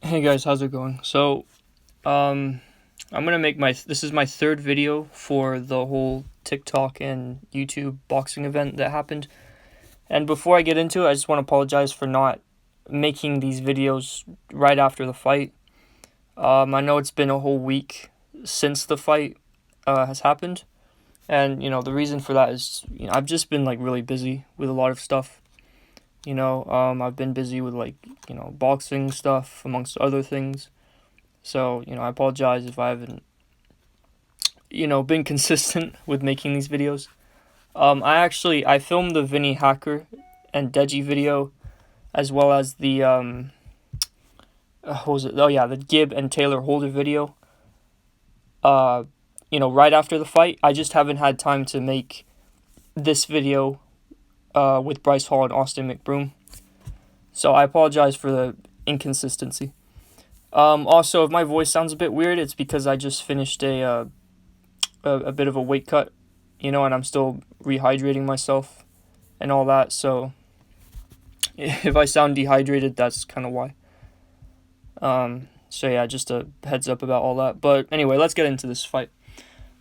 Hey guys, how's it going? Um, I'm gonna make this is my third video for the whole TikTok and YouTube boxing event that happened. And before I get into it, I just want to apologize for not making these videos right after the fight. I know it's been a whole week since the fight has happened, and the reason for that is I've just been like really busy with a lot of stuff. I've been busy with boxing stuff amongst other things. So, I apologize if I haven't, been consistent with making these videos. I filmed the Vinny Hacker and Deji video, as well as the, what was it? Oh yeah, the Gibb and Taylor Holder video. Right after the fight. I just haven't had time to make this video, with Bryce Hall and Austin McBroom. So I apologize for the inconsistency. Also, if my voice sounds a bit weird, it's because I just finished a bit of a weight cut, and I'm still rehydrating myself and all that. So if I sound dehydrated, that's kind of why. So yeah, just a heads up about all that. But anyway, let's get into this fight.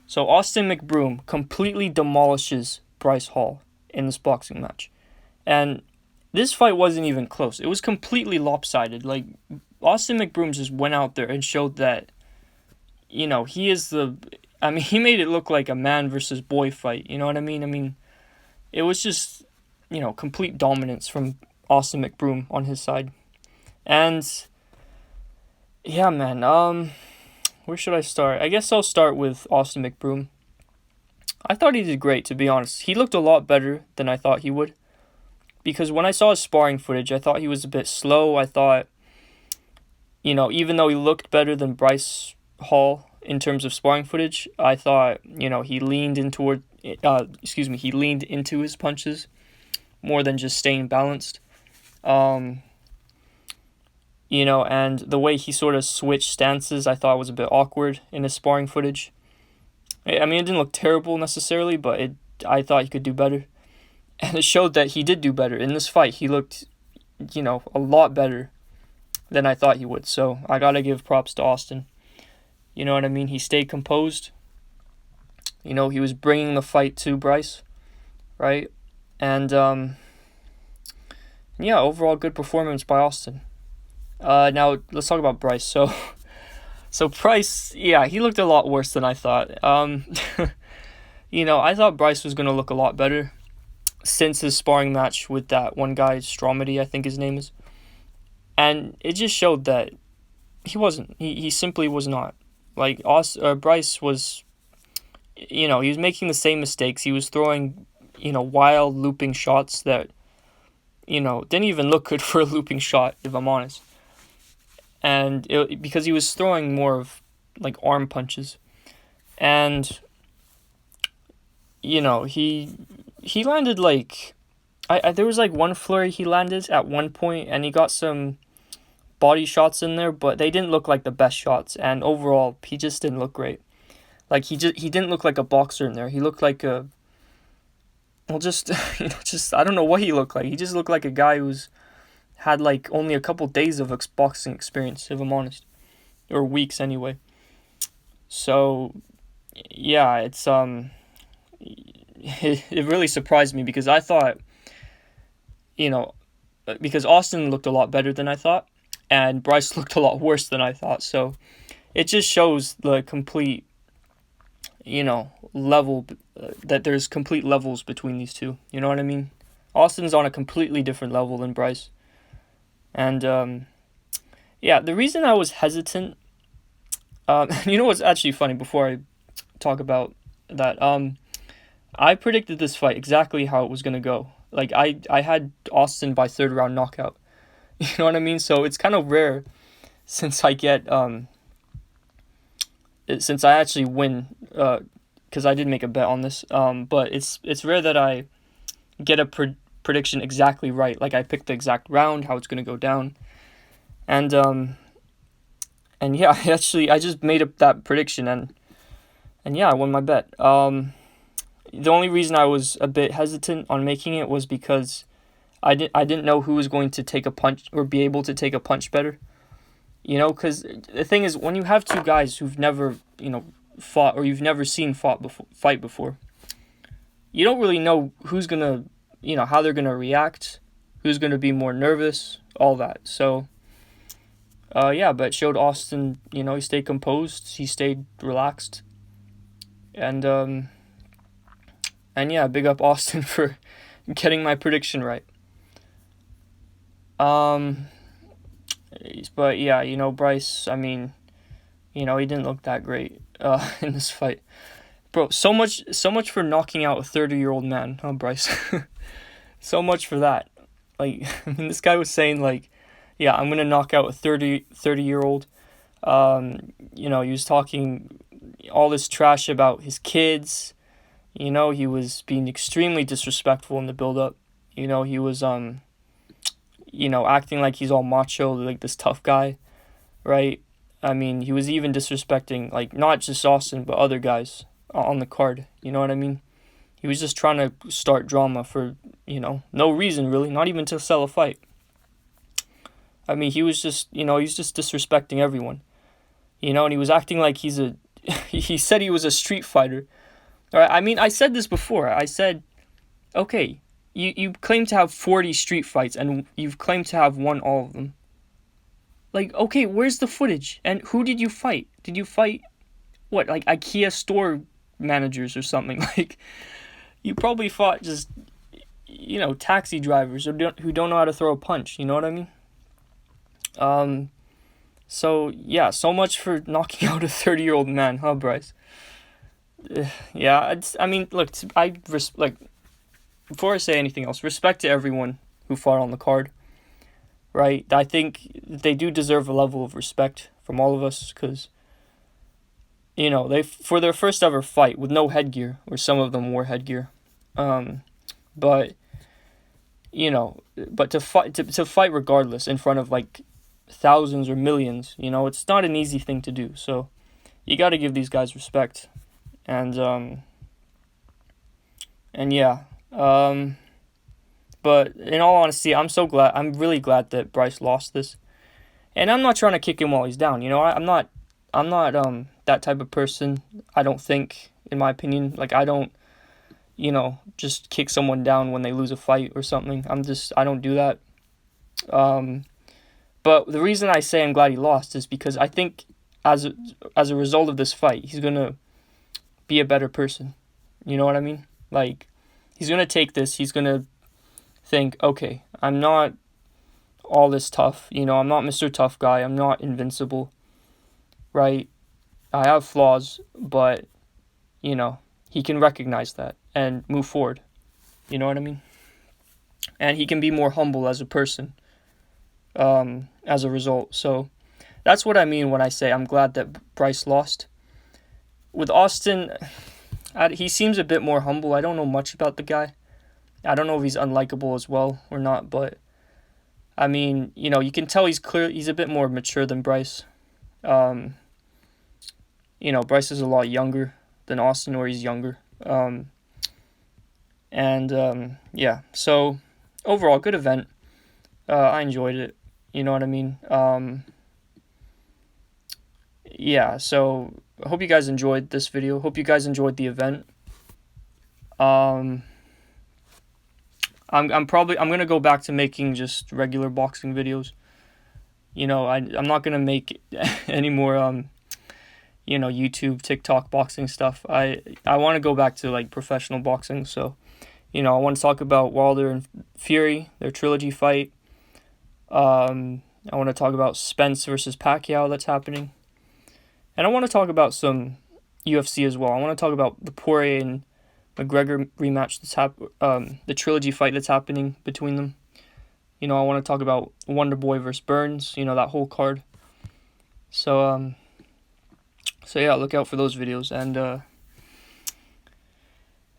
So Austin McBroom completely demolishes Bryce Hall in this boxing match. And this fight wasn't even close. It was completely lopsided. Like, Austin McBroom just went out there and showed that, he is he made it look like a man versus boy fight. You know what I mean? It was just, complete dominance from Austin McBroom on his side. And, yeah, man, where should I start? I guess I'll start with Austin McBroom. I thought he did great, to be honest. He looked a lot better than I thought he would. Because when I saw his sparring footage, I thought he was a bit slow. I thought, even though he looked better than Bryce Hall in terms of sparring footage, I thought, he leaned he leaned into his punches more than just staying balanced. And the way he sort of switched stances, I thought was a bit awkward in his sparring footage. It didn't look terrible necessarily, but I thought he could do better. And it showed that he did do better. In this fight, he looked, a lot better than I thought he would. So I gotta give props to Austin. You know what I mean? He stayed composed. He was bringing the fight to Bryce, right? And, yeah, overall good performance by Austin. Now, let's talk about Bryce. So Bryce, yeah, he looked a lot worse than I thought. I thought Bryce was going to look a lot better since his sparring match with that one guy, Stromedy, I think his name is. And it just showed that he wasn't. He simply was not. Like, Bryce was, he was making the same mistakes. He was throwing, wild looping shots that, didn't even look good for a looping shot, if I'm honest. And because he was throwing more of, like, arm punches. And, he landed, like, there was, like, one flurry he landed at one point, and he got some body shots in there, but they didn't look like the best shots, and overall, he just didn't look great. Like, he didn't look like a boxer in there. He looked like I don't know what he looked like. He just looked like a guy who's had, like, only a couple days of boxing experience, if I'm honest. Or weeks, anyway. So, yeah, it's, it really surprised me because I thought, because Austin looked a lot better than I thought, and Bryce looked a lot worse than I thought. So it just shows the complete, level, that there's complete levels between these two. You know what I mean? Austin's on a completely different level than Bryce. And, yeah, the reason I was hesitant, what's actually funny before I talk about that, I predicted this fight exactly how it was going to go. Like, I had Austin by third round knockout. You know what I mean? So it's kind of rare since I get, since I actually win, because I did make a bet on this, but it's rare that I get a prediction exactly right. Like, I picked the exact round, how it's going to go down. And yeah, I just made up that prediction, and yeah, I won my bet. The only reason I was a bit hesitant on making it was because I didn't know who was going to take a punch or be able to take a punch better. Because the thing is, when you have two guys who've never, fought, or you've never seen fight before, you don't really know who's gonna, how they're gonna react, who's gonna be more nervous, all that. So, yeah, but it showed Austin, he stayed composed, he stayed relaxed, and yeah, big up Austin for getting my prediction right. But yeah, Bryce, I mean, he didn't look that great in this fight. Bro, so much for knocking out a 30-year-old man, huh, Bryce? So much for that. Like, I mean, this guy was saying, like, yeah, I'm going to knock out a 30-year-old. He was talking all this trash about his kids. He was being extremely disrespectful in the build-up. He was, acting like he's all macho, like this tough guy, right? I mean, he was even disrespecting, like, not just Austin, but other guys on the card. You know what I mean? He was just trying to start drama for, no reason, really, not even to sell a fight. I mean, he was just disrespecting everyone. And he was acting like he said he was a street fighter. All right, I mean, I said this before. I said, okay, you claim to have 40 street fights, and you've claimed to have won all of them. Like, okay, where's the footage? And who did you fight? Did you fight, what, like IKEA store managers or something? Like, you probably fought just, taxi drivers who don't know how to throw a punch. You know what I mean? So, yeah, so much for knocking out a 30-year-old man, huh, Bryce? Yeah, I mean, look, before I say anything else, respect to everyone who fought on the card, right? I think they do deserve a level of respect from all of us, because, they, for their first ever fight with no headgear, or some of them wore headgear, but to fight regardless in front of, like, thousands or millions, it's not an easy thing to do, so you got to give these guys respect, and yeah, but in all honesty, I'm really glad that Bryce lost this, and I'm not trying to kick him while he's down, I'm not that type of person. I don't think, in my opinion, like, I don't, just kick someone down when they lose a fight or something. I don't do that. But the reason I say I'm glad he lost is because I think as a result of this fight, he's going to be a better person. You know what I mean? Like, he's going to take this, he's going to think, okay, I'm not all this tough, I'm not Mr. Tough Guy, I'm not invincible, right? I have flaws, but, he can recognize that and move forward. You know what I mean? And he can be more humble as a person, as a result. So that's what I mean when I say I'm glad that Bryce lost. With Austin, he seems a bit more humble. I don't know much about the guy. I don't know if he's unlikable as well or not, but I mean, you can tell he's a bit more mature than Bryce. Bryce is a lot younger than Austin, or he's younger. Yeah, so overall, good event. I enjoyed it. You know what I mean? Yeah, so I hope you guys enjoyed this video. Hope you guys enjoyed the event. I'm gonna go back to making just regular boxing videos. I'm not gonna make any more YouTube, TikTok boxing stuff. I want to go back to, like, professional boxing. So, I want to talk about Wilder and Fury, their trilogy fight. I want to talk about Spence versus Pacquiao that's happening. And I want to talk about some UFC as well. I want to talk about the Poirier and McGregor rematch the trilogy fight that's happening between them. I want to talk about Wonderboy versus Burns, that whole card. So yeah, look out for those videos,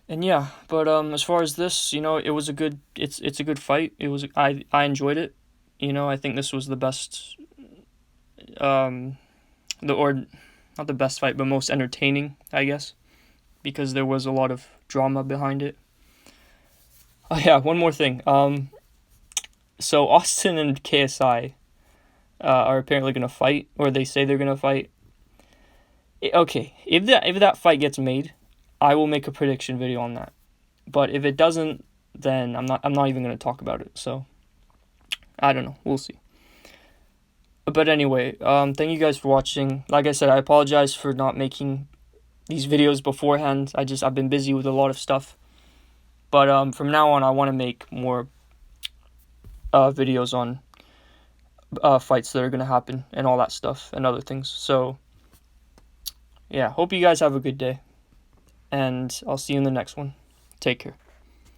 and yeah, but as far as this, it was it's a good fight. I enjoyed it. I think this was the best, or not the best fight, but most entertaining, I guess, because there was a lot of drama behind it. Oh yeah, one more thing. So Austin and KSI, are apparently gonna fight, or they say they're gonna fight. Okay, if that fight gets made, I will make a prediction video on that. But if it doesn't, then I'm not even gonna talk about it. So I don't know. We'll see. But anyway, thank you guys for watching. Like I said, I apologize for not making these videos beforehand. I've been busy with a lot of stuff. But from now on, I want to make more videos on fights that are gonna happen and all that stuff and other things. So yeah, hope you guys have a good day, and I'll see you in the next one. Take care.